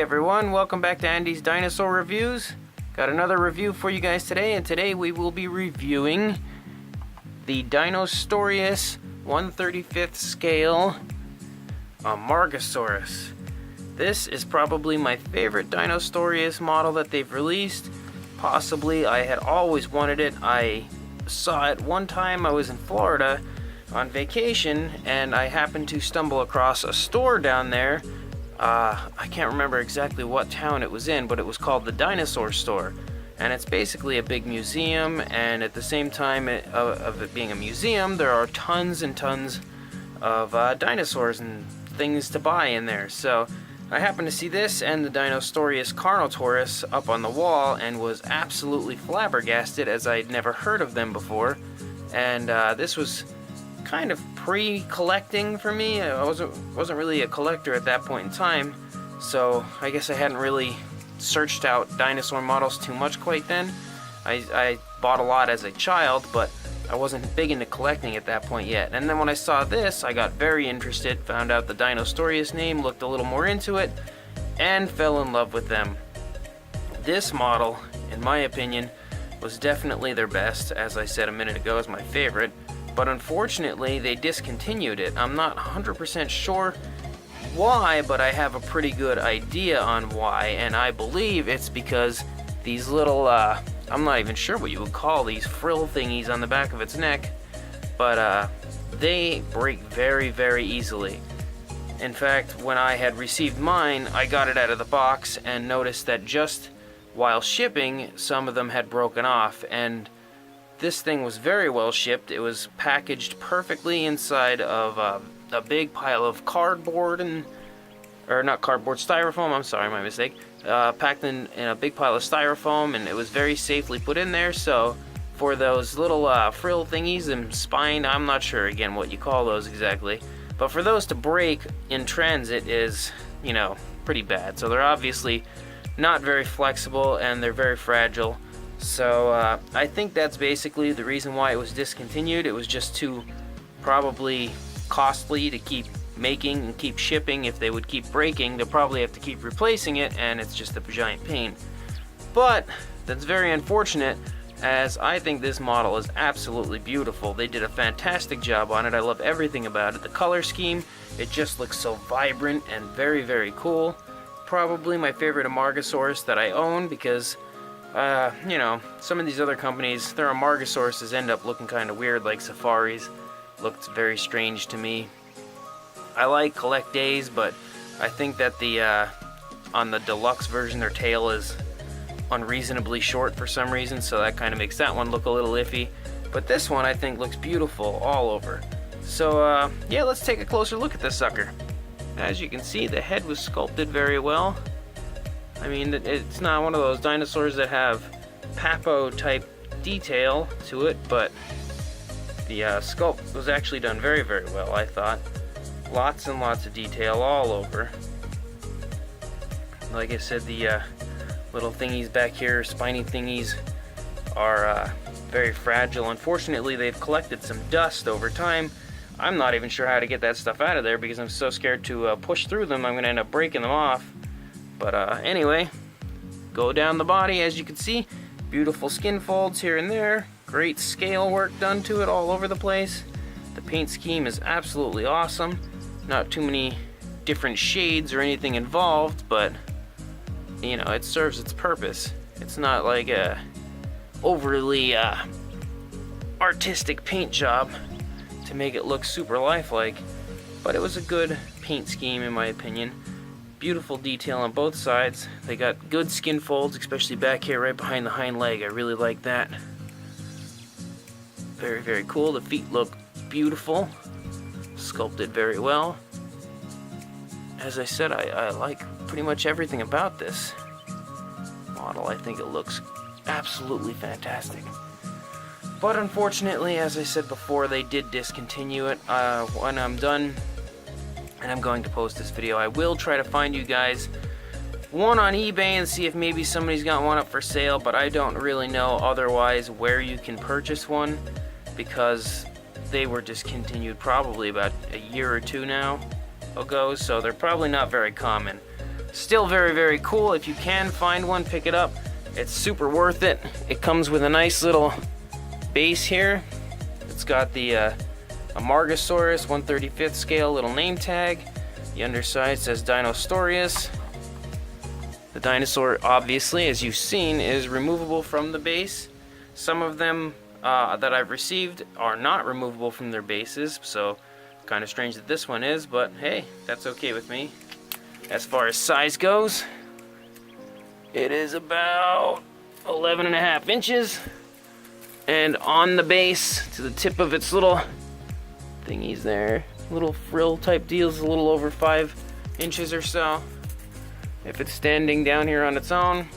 everyone, welcome back to Andy's Dinosaur Reviews. Got another review for you guys today, and today we will be reviewing the Dinostoreus 1/35th scale Amargasaurus. This is probably my favorite Dinostoreus model that they've released. Possibly, I had always wanted it. I saw it one time. I was in Florida on vacation, and I happened to stumble across a store down there. I can't remember exactly what town it was in, but it was called the Dinosaur store. And it's basically a big museum, and at the same time of it being a museum, there are tons and tons of dinosaurs and things to buy in there. So I happened to see this and the Dinostoreus Carnotaurus up on the wall and was absolutely flabbergasted, as I'd never heard of them before. And this was kind of pre-collecting for me. I wasn't really a collector at that point in time, so I guess I hadn't really searched out dinosaur models too much quite then. I bought a lot as a child, but I wasn't big into collecting at that point yet. And then when I saw this, I got very interested, found out the Dinostoreus name, looked a little more into it, and fell in love with them. This model, in my opinion, was definitely their best. As I said a minute ago, is my favorite. But unfortunately, they discontinued it. I'm not 100% sure why, but I have a pretty good idea on why, and I believe it's because these little, I'm not even sure what you would call these frill thingies on the back of its neck, but they break very, very easily. In fact, when I had received mine, I got it out of the box and noticed that just while shipping, some of them had broken off, and this thing was very well shipped. It was packaged perfectly inside of a big pile of cardboard or not cardboard, styrofoam, I'm sorry, my mistake. Packed in a big pile of styrofoam, and it was very safely put in there. So for those little frill thingies and spine, I'm not sure again what you call those exactly, but for those to break in transit is, you know, pretty bad. So they're obviously not very flexible and they're very fragile. So I think that's basically the reason why it was discontinued. It was just too probably costly to keep making and keep shipping. If they would keep breaking, they'll probably have to keep replacing it, and it's just a giant pain. But that's very unfortunate, as I think this model is absolutely beautiful. They did a fantastic job on it. I love everything about it. The color scheme, it just looks so vibrant and very, very cool. Probably my favorite Amargasaurus that I own, because you know, some of these other companies, their Amargasauruses end up looking kind of weird, like Safaris. Looked very strange to me. I like Collect Days, but I think that the on the deluxe version, their tail is unreasonably short for some reason, so that kind of makes that one look a little iffy. But this one, I think, looks beautiful all over. So yeah, let's take a closer look at this sucker. As you can see, the head was sculpted very well. I mean, it's not one of those dinosaurs that have Papo type detail to it, but the sculpt was actually done very, very well, I thought. Lots and lots of detail all over. Like I said, the little thingies back here, spiny thingies, are very fragile. Unfortunately, they've collected some dust over time. I'm not even sure how to get that stuff out of there because I'm so scared to push through them. I'm going to end up breaking them off. But anyway, go down the body, as you can see. Beautiful skin folds here and there. Great scale work done to it all over the place. The paint scheme is absolutely awesome. Not too many different shades or anything involved, but you know, it serves its purpose. It's not like a overly artistic paint job to make it look super lifelike, but it was a good paint scheme in my opinion. Beautiful detail on both sides. They got good skin folds, especially back here right behind the hind leg. I really like that. Very, very cool. The feet look beautiful. Sculpted very well. As I said, I like pretty much everything about this model. I think it looks absolutely fantastic. But unfortunately, as I said before, they did discontinue it. When I'm done and I'm going to post this video, I will try to find you guys one on eBay and see if maybe somebody's got one up for sale, but I don't really know otherwise where you can purchase one, because they were discontinued probably about a year or two now ago, so they're probably not very common. Still very, very cool. If you can find one, pick it up. It's super worth it. It comes with a nice little base here. It's got the Amargasaurus 1/35th scale little name tag. The underside says Dinostoreus. The dinosaur, obviously, as you've seen, is removable from the base. Some of them that I've received are not removable from their bases, so kind of strange that this one is, but hey, that's okay with me. As far as size goes, it is about 11.5 inches, and on the base, to the tip of its little thingies there, little frill type deals, a little over 5 inches or so. If it's standing down here on its own,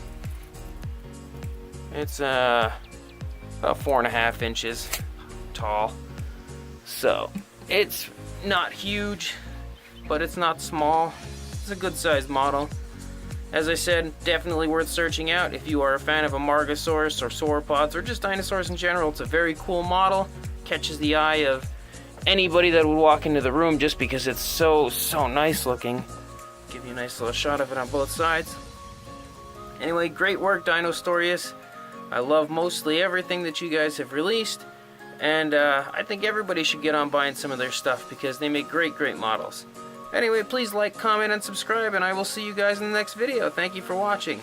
it's about 4.5 inches tall. So it's not huge, but it's not small. It's a good sized model. As I said, definitely worth searching out if you are a fan of Amargasaurus or sauropods or just dinosaurs in general. It's a very cool model. Catches the eye of anybody that would walk into the room just because it's so nice looking. Give you a nice little shot of it on both sides. Anyway, great work, Dinostoreus. I love mostly everything that you guys have released, and I think everybody should get on buying some of their stuff because they make great models. Anyway, please like, comment, and subscribe, and I will see you guys in the next video. Thank you for watching.